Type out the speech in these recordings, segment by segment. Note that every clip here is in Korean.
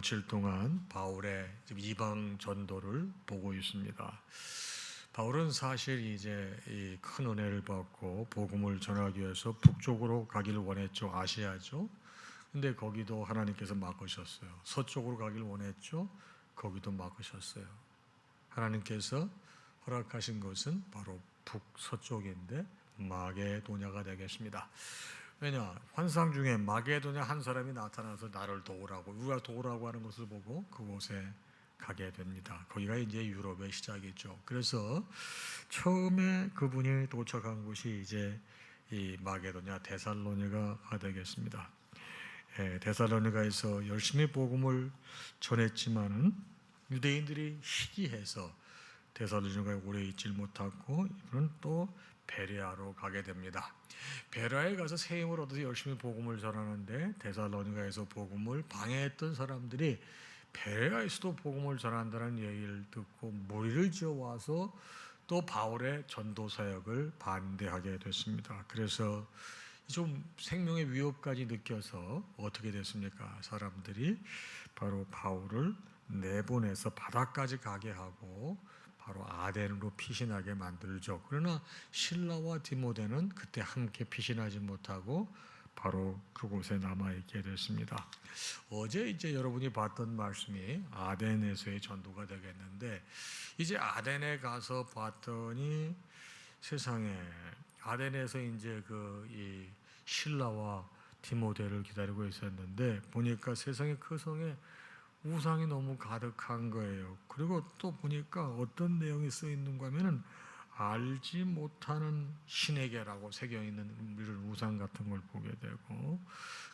며칠 동안 바울의 이방 전도를 보고 있습니다. 바울은 사실 이제 이 큰 은혜를 받고 복음을 전하기 위해서 북쪽으로 가기를 원했죠. 아시아죠. 근데 거기도 하나님께서 막으셨어요. 서쪽으로 가기를 원했죠. 거기도 막으셨어요. 하나님께서 허락하신 것은 바로 북서쪽인데 마게도냐가 되겠습니다. 왜냐? 환상 중에 마게도냐 한 사람이 나타나서 나를 도우라고, 우리가 도우라고 하는 것을 보고 그곳에 가게 됩니다. 거기가 이제 유럽의 시작이죠. 그래서 처음에 그분이 도착한 곳이 이제 이 마게도냐 데살로니가가 되겠습니다. 데살로니가에서 열심히 복음을 전했지만은 유대인들이 희귀해서 데살로니가에 오래 있질 못하고 이분은 또 베레아로 가게 됩니다. 베레아에 가서 새 힘을 얻어서 열심히 복음을 전하는데 데살로니가에서 복음을 방해했던 사람들이 베레아에서도 복음을 전한다는 얘기를 듣고 무리를 지어와서 또 바울의 전도 사역을 반대하게 됐습니다. 그래서 좀 생명의 위협까지 느껴서 어떻게 됐습니까? 사람들이 바로 바울을 내보내서 바다까지 가게 하고 바로 아덴으로 피신하게 만들죠. 그러나 실라와 디모데는 그때 함께 피신하지 못하고 바로 그곳에 남아있게 됐습니다. 어제 이제 여러분이 봤던 말씀이 아덴에서의 전도가 되겠는데, 이제 아덴에 가서 봤더니 세상에 아덴에서 이제 이 실라와 디모데를 기다리고 있었는데 보니까 세상에 그 성에 우상이 너무 가득한 거예요. 그리고 또 보니까 어떤 내용이 써 있는가 하면은 알지 못하는 신에게라고 새겨 있는 이런 우상 같은 걸 보게 되고,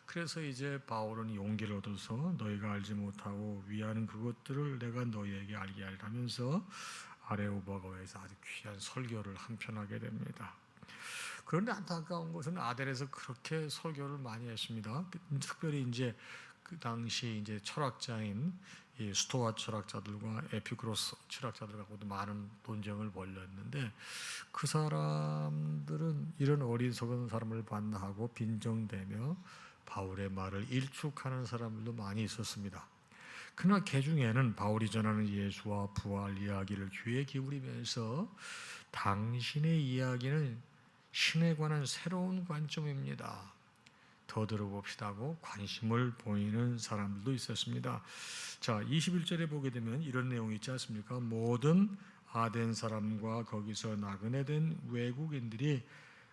그래서 이제 바울은 용기를 얻어서 너희가 알지 못하고 위하는 그것들을 내가 너희에게 알게 하려면서 아레오바가에서 아주 귀한 설교를 한편 하게 됩니다. 그런데 안타까운 것은 아덴에서 그렇게 설교를 많이 했습니다. 특별히 이제 그 당시 이제 철학자인 이 스토아 철학자들과 에피쿠로스 철학자들하고도 많은 논쟁을 벌였는데, 그 사람들은 이런 어리석은 사람을 반하고 빈정대며 바울의 말을 일축하는 사람들도 많이 있었습니다. 그러나 그 중에는 바울이 전하는 예수와 부활 이야기를 귀에 기울이면서 당신의 이야기는 신에 관한 새로운 관점입니다, 더 들어봅시다고 관심을 보이는 사람들도 있었습니다. 자, 21절에 보게 되면 이런 내용이 있지 않습니까? 모든 아덴 사람과 거기서 나그네 된 외국인들이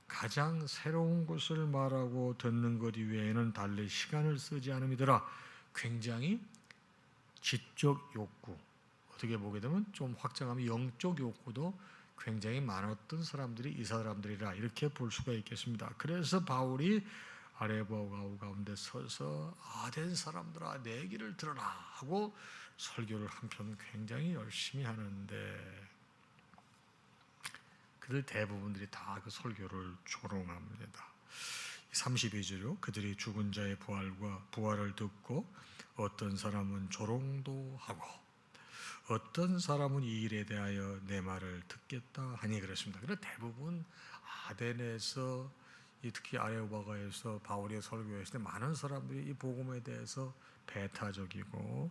가장 새로운 것을 말하고 듣는 것 이외에는 달리 시간을 쓰지 않음이더라. 굉장히 지적 욕구, 어떻게 보게 되면 좀 확장하면 영적 욕구도 굉장히 많았던 사람들이 이 사람들이라 이렇게 볼 수가 있겠습니다. 그래서 바울이 아레오바가 가운데 서서 아덴 사람들아 내 길을 들어라 하고 설교를 한편 굉장히 열심히 하는데, 그들 대부분들이 다 그 설교를 조롱합니다. 32절로 그들이 죽은 자의 부활을 듣고 어떤 사람은 조롱도 하고 어떤 사람은 이 일에 대하여 내 말을 듣겠다 하니 그랬습니다. 그래서 대부분 아덴에서 특히 아레오바가에서 바울의 설교했을 때 많은 사람들이 이 복음에 대해서 배타적이고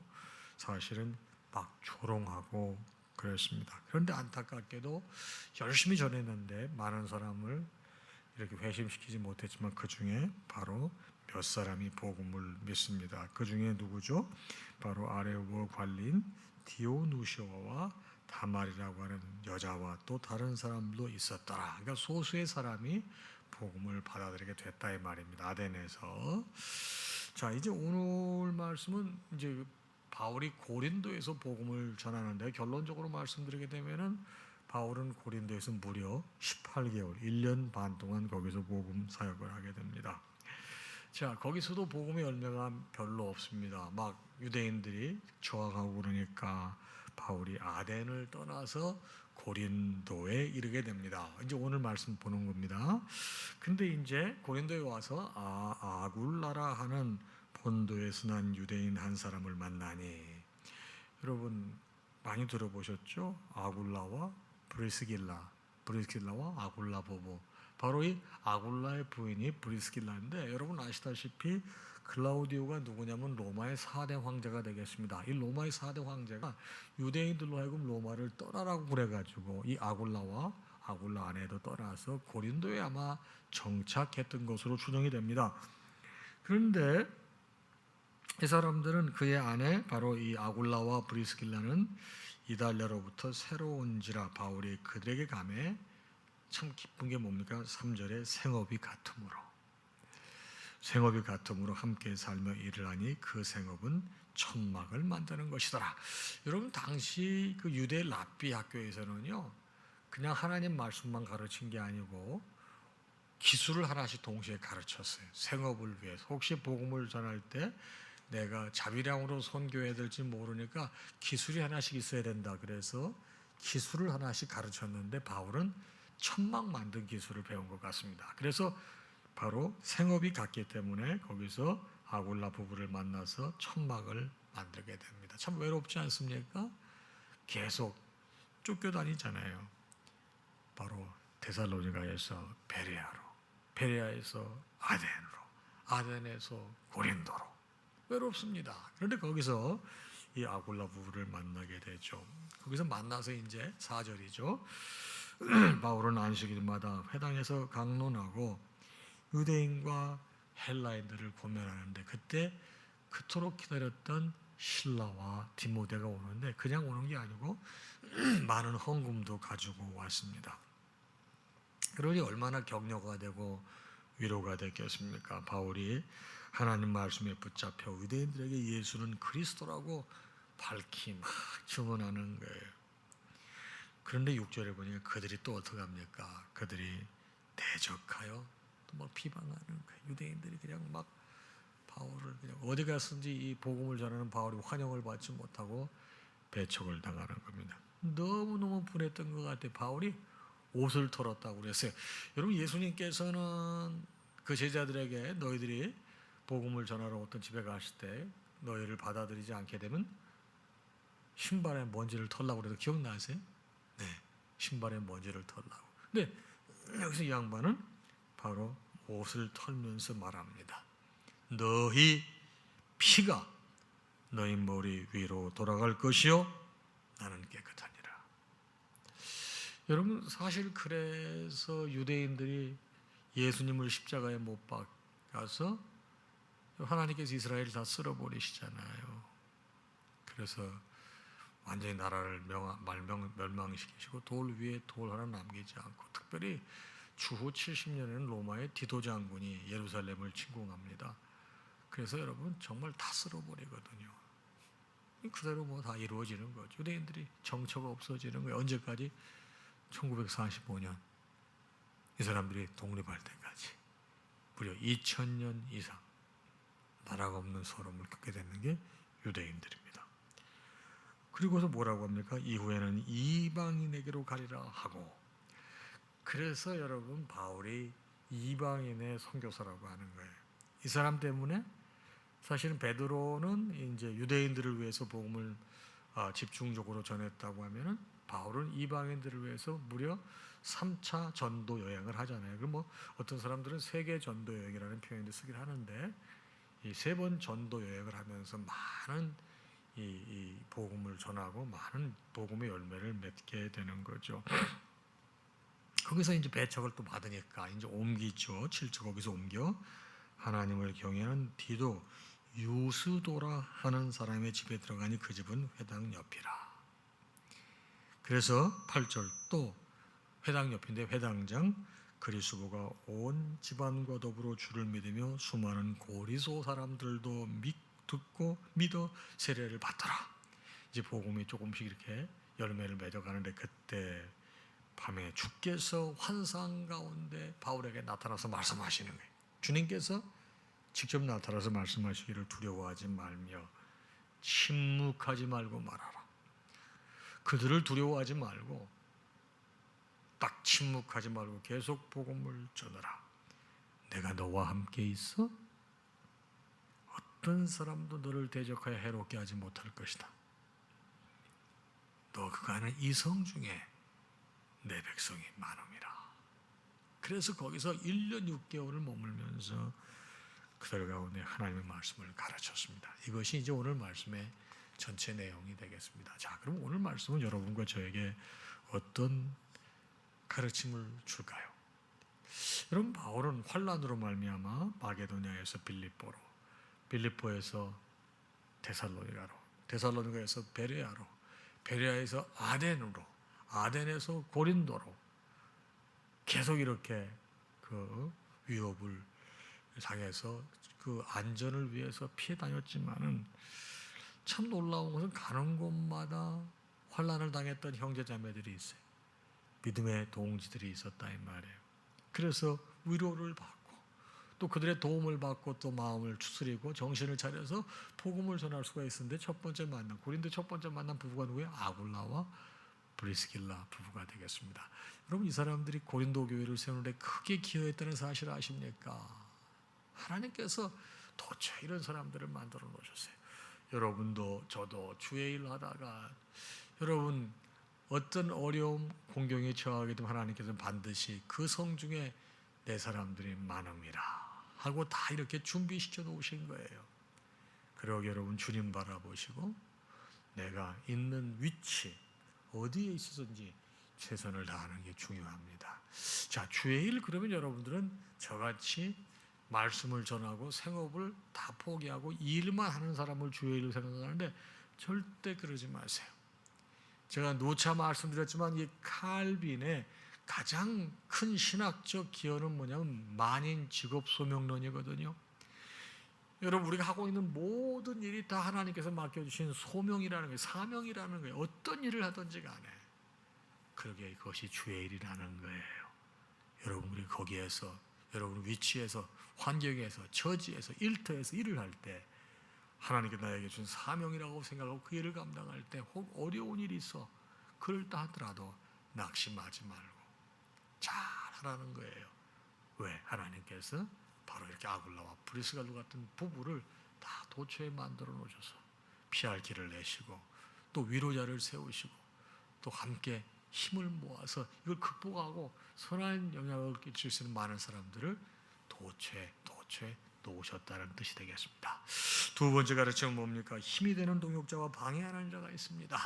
사실은 막 조롱하고 그랬습니다. 그런데 안타깝게도 열심히 전했는데 많은 사람을 이렇게 회심시키지 못했지만 그 중에 바로 몇 사람이 복음을 믿습니다. 그 중에 누구죠? 바로 아레오바 관리인 디오누시오와 다말이라고 하는 여자와 또 다른 사람도 있었더라. 그러니까 소수의 사람이 복음을 받아들이게 됐다 이 말입니다. 아덴에서. 자, 이제 오늘 말씀은 이제 바울이 고린도에서 복음을 전하는데, 결론적으로 말씀드리게 되면은 바울은 고린도에서 무려 18개월, 1년 반 동안 거기서 복음 사역을 하게 됩니다. 자, 거기서도 복음의 열매가 별로 없습니다. 막 유대인들이 저항하고 그러니까 바울이 아덴을 떠나서 고린도에 이르게 됩니다. 이제 오늘 말씀 보는 겁니다. 근데 이제 고린도에 와서 아굴라라 하는 본도에서 난 유대인 한 사람을 만나니, 여러분 많이 들어보셨죠? 아굴라와 브리스길라와 아굴라 부부. 바로 이 아굴라의 부인이 브리스길라인데, 여러분 아시다시피 클라우디오가 누구냐면 로마의 4대 황제가 되겠습니다. 이 로마의 4대 황제가 유대인들로 하여금 로마를 떠나라고 그래가지고 이 아굴라와 아굴라 아내도 떠나서 고린도에 아마 정착했던 것으로 추정이 됩니다. 그런데 이 사람들은 그의 아내 바로 이 아굴라와 브리스길라는 이달리아로부터 새로 온지라 바울이 그들에게 감해 참 기쁜 게 뭡니까? 3절에 생업이 같음으로 함께 살며 일을 하니 그 생업은 천막을 만드는 것이더라. 여러분 당시 그 유대 랍비 학교에서는요 그냥 하나님 말씀만 가르친 게 아니고 기술을 하나씩 동시에 가르쳤어요. 생업을 위해서. 혹시 복음을 전할 때 내가 자비량으로 선교해야 될지 모르니까 기술이 하나씩 있어야 된다. 그래서 기술을 하나씩 가르쳤는데 바울은 천막 만든 기술을 배운 것 같습니다. 그래서 바로 생업이 같기 때문에 거기서 아굴라 부부를 만나서 천막을 만들게 됩니다. 참 외롭지 않습니까? 계속 쫓겨다니잖아요. 바로 데살로니가에서 베레아로, 베레아에서 아덴으로, 아덴에서 고린도로 외롭습니다. 그런데 거기서 이 아굴라 부부를 만나게 되죠. 거기서 만나서 이제 4절이죠. 바울은 안식일마다 회당에서 강론하고 유대인과 헬라인들을 고면하는데 그때 그토록 기다렸던 실라와 디모데가 오는데 그냥 오는 게 아니고 많은 헌금도 가지고 왔습니다. 그러니 얼마나 격려가 되고 위로가 됐겠습니까? 바울이 하나님 말씀에 붙잡혀 유대인들에게 예수는 그리스도라고 밝히 막 증언하는 거예요. 그런데 6절에 보니까 그들이 또 어떻게 합니까? 그들이 대적하여 또 막 비방하는 거예요. 유대인들이 그냥 막 바울을 그냥 어디 갔든지 이 복음을 전하는 바울이 환영을 받지 못하고 배척을 당하는 겁니다. 너무너무 분했던 것 같아요. 바울이 옷을 털었다고 그랬어요. 여러분 예수님께서는 그 제자들에게 너희들이 복음을 전하러 어떤 집에 가실 때 너희를 받아들이지 않게 되면 신발에 먼지를 털라고 그래서 기억나세요? 네, 신발에 먼지를 털라고. 근데 여기서 이 양반은 바로 옷을 털면서 말합니다. 너희 피가 너희 머리 위로 돌아갈 것이요 나는 깨끗하니라. 여러분 사실 그래서 유대인들이 예수님을 십자가에 못 박아서 하나님께서 이스라엘을 다 쓸어버리시잖아요. 그래서 완전히 나라를 멸망시키시고 돌 위에 돌 하나 남기지 않고 특별히 주후 70년에는 로마의 디도 장군이 예루살렘을 침공합니다. 그래서 여러분 정말 다 쓸어버리거든요. 그대로 뭐 다 이루어지는 거죠. 유대인들이 정처가 없어지는 거예요. 언제까지? 1945년 이 사람들이 독립할 때까지 무려 2000년 이상 나라가 없는 서름을 겪게 되는 게 유대인들입니다. 그리고서 뭐라고 합니까? 이후에는 이방인에게로 가리라 하고, 그래서 여러분 바울이 이방인의 선교사라고 하는 거예요. 이 사람 때문에 사실은 베드로는 이제 유대인들을 위해서 복음을 집중적으로 전했다고 하면은 바울은 이방인들을 위해서 무려 3차 전도 여행을 하잖아요. 그럼 뭐 어떤 사람들은 세계 전도 여행이라는 표현도 쓰긴 하는데 이 3번 전도 여행을 하면서 많은 이 복음을 전하고 많은 복음의 열매를 맺게 되는 거죠. 거기서 이제 배척을 또 받으니까 이제 옮기죠. 7절 거기서 옮겨 하나님을 경외하는 디도 유스도라 하는 사람의 집에 들어가니 그 집은 회당 옆이라. 그래서 8절 또 회당 옆인데 회당장 그리스도가 온 집안과 더불어 주를 믿으며 수많은 고리소 사람들도 듣고 믿어 세례를 받더라. 이제 복음이 조금씩 이렇게 열매를 맺어가는데 그때 밤에 주께서 환상 가운데 바울에게 나타나서 말씀하시는 거예요. 주님께서 직접 나타나서 말씀하시기를 두려워하지 말며 침묵하지 말고 말하라. 그들을 두려워하지 말고 딱 침묵하지 말고 계속 복음을 전하라. 내가 너와 함께 있어 어떤 사람도 너를 대적하여 해롭게 하지 못할 것이다. 너 그가는 이성 중에 내 백성이 많음이라. 그래서 거기서 1년 6개월을 머물면서 그들 가운데 하나님의 말씀을 가르쳤습니다. 이것이 이제 오늘 말씀의 전체 내용이 되겠습니다. 자, 그럼 오늘 말씀은 여러분과 저에게 어떤 가르침을 줄까요? 여러분, 바울은 환난으로 말미암아 마게도냐에서 빌립보로, 빌립보에서 데살로니가로, 데살로니가에서 베레아로, 베레아에서 아덴으로, 아덴에서 고린도로 계속 이렇게 그 위협을 당해서 그 안전을 위해서 피해 다녔지만은 참 놀라운 것은 가는 곳마다 환난을 당했던 형제자매들이 있어요. 믿음의 동지들이 있었다 이 말이에요. 그래서 위로를 받고 또 그들의 도움을 받고 또 마음을 추스리고 정신을 차려서 복음을 전할 수가 있었는데, 첫 번째 만남, 고린도 첫 번째 만난 부부가 누구예요? 아굴라와 브리스길라 부부가 되겠습니다. 여러분, 이 사람들이 고린도 교회를 세우는데 크게 기여했다는 사실 아십니까? 하나님께서 도대체 이런 사람들을 만들어 놓으셨어요. 여러분도 저도 주의 일 하다가 여러분 어떤 어려움, 공경에 처하게 되면 하나님께서는 반드시 그 성 중에 내 사람들이 많음이라 하고 다 이렇게 준비시켜 놓으신 거예요. 그러고 여러분 주님 바라보시고 내가 있는 위치 어디에 있어서든지 최선을 다하는 게 중요합니다. 자, 주의 일, 그러면 여러분들은 저같이 말씀을 전하고 생업을 다 포기하고 일만 하는 사람을 주의 일로 생각하는데 절대 그러지 마세요. 제가 누차 말씀드렸지만 이 칼빈의 가장 큰 신학적 기여는 뭐냐면 만인 직업 소명론이거든요. 여러분, 우리가 하고 있는 모든 일이 다 하나님께서 맡겨주신 소명이라는 거예요. 사명이라는 거예요. 어떤 일을 하든지 간에 그러게 그것이 주의 일이라는 거예요. 여러분, 우리 거기에서 여러분 위치에서, 환경에서, 처지에서, 일터에서 일을 할 때 하나님께 나에게 준 사명이라고 생각하고 그 일을 감당할 때 혹 어려운 일이 있어 그럴다 하더라도 낙심하지 말고 잘 하라는 거예요. 왜? 하나님께서 바로 이렇게 아굴라와 브리스갈라 같은 부부를 다 도처에 만들어 놓으셔서 피할 길을 내시고 또 위로자를 세우시고 또 함께 힘을 모아서 이걸 극복하고 선한 영향을 끼칠 수 있는 많은 사람들을 도처에 놓으셨다는 뜻이 되겠습니다. 두 번째 가르침은 뭡니까? 힘이 되는 동역자와 방해하는 자가 있습니다.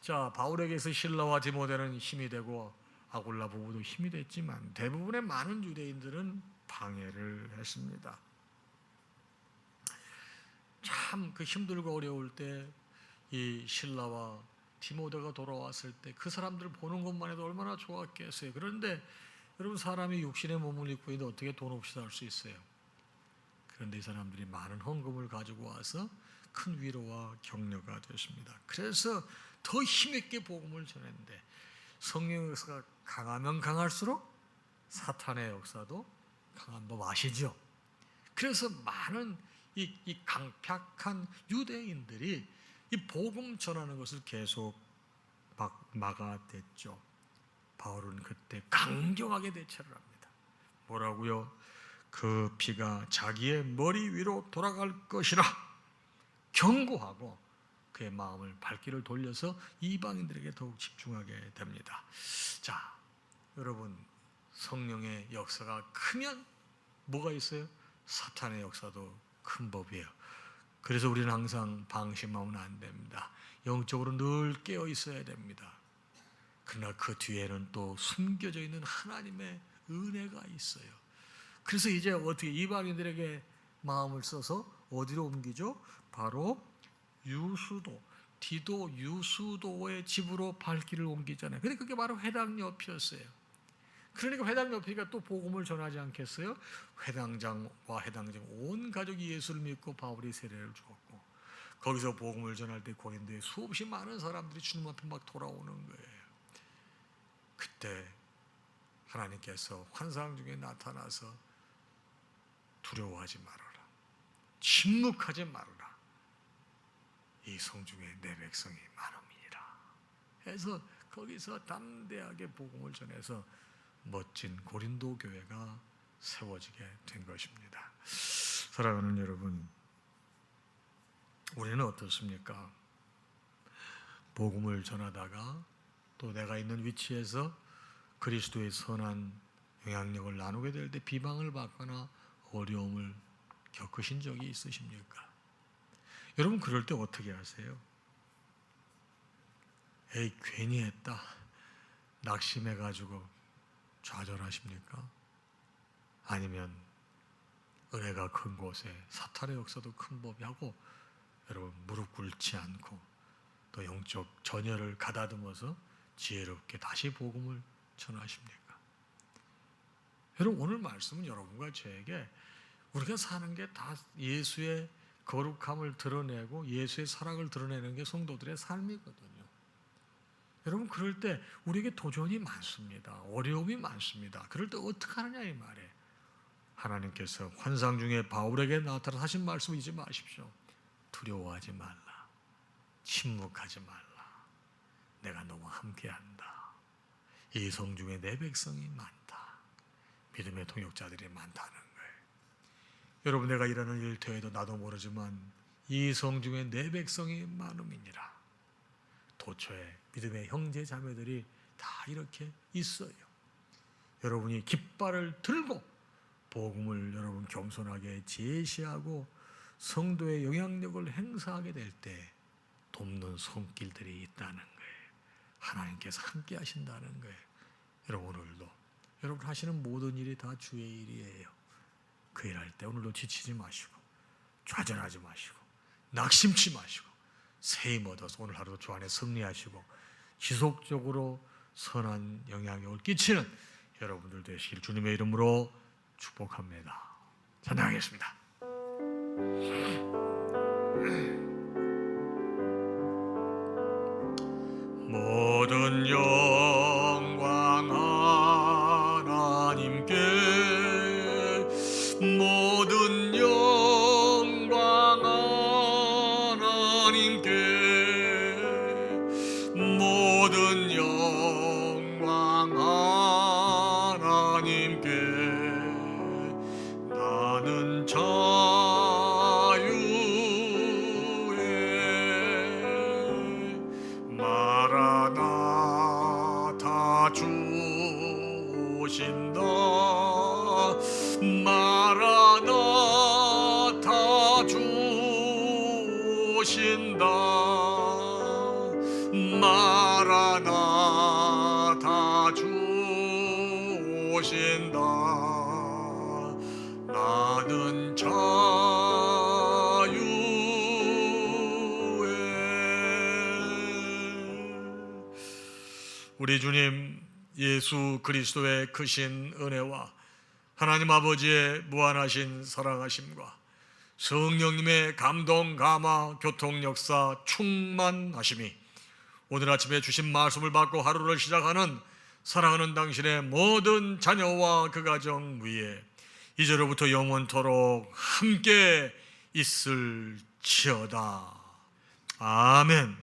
자, 바울에게서 실라와 디모데는 힘이 되고 아굴라 부부도 힘이 됐지만 대부분의 많은 유대인들은 방해를 했습니다. 참 그 힘들고 어려울 때 이 실라와 디모데가 돌아왔을 때 그 사람들을 보는 것만 해도 얼마나 좋았겠어요. 그런데 여러분, 사람이 육신의 몸을 입고 있는데 어떻게 돈 없이 살 수 있어요? 그런데 이 사람들이 많은 헌금을 가지고 와서 큰 위로와 격려가 됐습니다. 그래서 더 힘있게 복음을 전했는데 성령의 역사가 강하면 강할수록 사탄의 역사도 강한 법 아시죠? 그래서 많은 이 강팍한 유대인들이 이 복음 전하는 것을 계속 막아댔죠. 바울은 그때 강경하게 대처를 합니다. 뭐라고요? 그 피가 자기의 머리 위로 돌아갈 것이라 경고하고 그의 마음을 발길을 돌려서 이방인들에게 더욱 집중하게 됩니다. 자, 여러분, 성령의 역사가 크면 뭐가 있어요? 사탄의 역사도 큰 법이에요. 그래서 우리는 항상 방심하면 안 됩니다. 영적으로 늘 깨어 있어야 됩니다. 그러나 그 뒤에는 또 숨겨져 있는 하나님의 은혜가 있어요. 그래서 이제 어떻게 이방인들에게 마음을 써서 어디로 옮기죠? 바로 유수도, 디도 유수도의 집으로 발길을 옮기잖아요. 근데 그게 바로 회당 옆이었어요. 그러니까 회당 옆이니까 또 복음을 전하지 않겠어요? 회당장과 회당장 온 가족이 예수를 믿고 바울이 세례를 주었고 거기서 복음을 전할 때 고린도에 수없이 많은 사람들이 주님 앞에 막 돌아오는 거예요. 그때 하나님께서 환상 중에 나타나서 두려워하지 말아라, 침묵하지 말아라, 이 성중에 내 백성이 많음이니라 해서 거기서 담대하게 복음을 전해서 멋진 고린도 교회가 세워지게 된 것입니다. 사랑하는 여러분, 우리는 어떻습니까? 복음을 전하다가 또 내가 있는 위치에서 그리스도의 선한 영향력을 나누게 될 때 비방을 받거나 어려움을 겪으신 적이 있으십니까? 여러분 그럴 때 어떻게 하세요? 에이 괜히 했다 낙심해가지고 좌절하십니까? 아니면 은혜가 큰 곳에 사탄의 역사도 큰 법이 하고 여러분 무릎 꿇지 않고 또 영적 전열을 가다듬어서 지혜롭게 다시 복음을 전하십니까? 여러분 오늘 말씀은 여러분과 저에게 우리가 사는 게 다 예수의 거룩함을 드러내고 예수의 사랑을 드러내는 게 성도들의 삶이거든요. 여러분 그럴 때 우리에게 도전이 많습니다. 어려움이 많습니다. 그럴 때 어떻게 하느냐 이 말이에요. 하나님께서 환상 중에 바울에게 나타나 하신 말씀 잊지 마십시오. 두려워하지 말라. 침묵하지 말라. 내가 너와 함께한다. 이 성중에 내 백성이 많다. 믿음의 동역자들이 많다는 거예요. 여러분 내가 일하는 일터에도 나도 모르지만 이 성중에 내 백성이 많음이니라. 도처에 믿음의 형제 자매들이 다 이렇게 있어요. 여러분이 깃발을 들고 복음을 여러분 겸손하게 제시하고 성도의 영향력을 행사하게 될 때 돕는 손길들이 있다는 거예요. 하나님께서 함께 하신다는 거예요. 여러분 오늘도 여러분 하시는 모든 일이 다 주의 일이에요. 그 일할 때 오늘도 지치지 마시고 좌절하지 마시고 낙심치 마시고 새 힘 얻어서 오늘 하루도 주 안에 승리하시고 지속적으로 선한 영향력을 끼치는 여러분들 되시길 주님의 이름으로 축복합니다. 찬양하겠습니다. 모든 영광 하나님께 모든 영광 하나님께 모든 영광 하나님께 나는 자유의 마라나타 주 오신다 마라나타 주 오신다 마라나타 주 오신다 나는 자유의 우리 주님 예수 그리스도의 크신 은혜와 하나님 아버지의 무한하신 사랑하심과 성령님의 감동, 감화, 교통, 역사, 충만하심이 오늘 아침에 주신 말씀을 받고 하루를 시작하는 사랑하는 당신의 모든 자녀와 그 가정 위에 이제로부터 영원토록 함께 있을지어다. 아멘.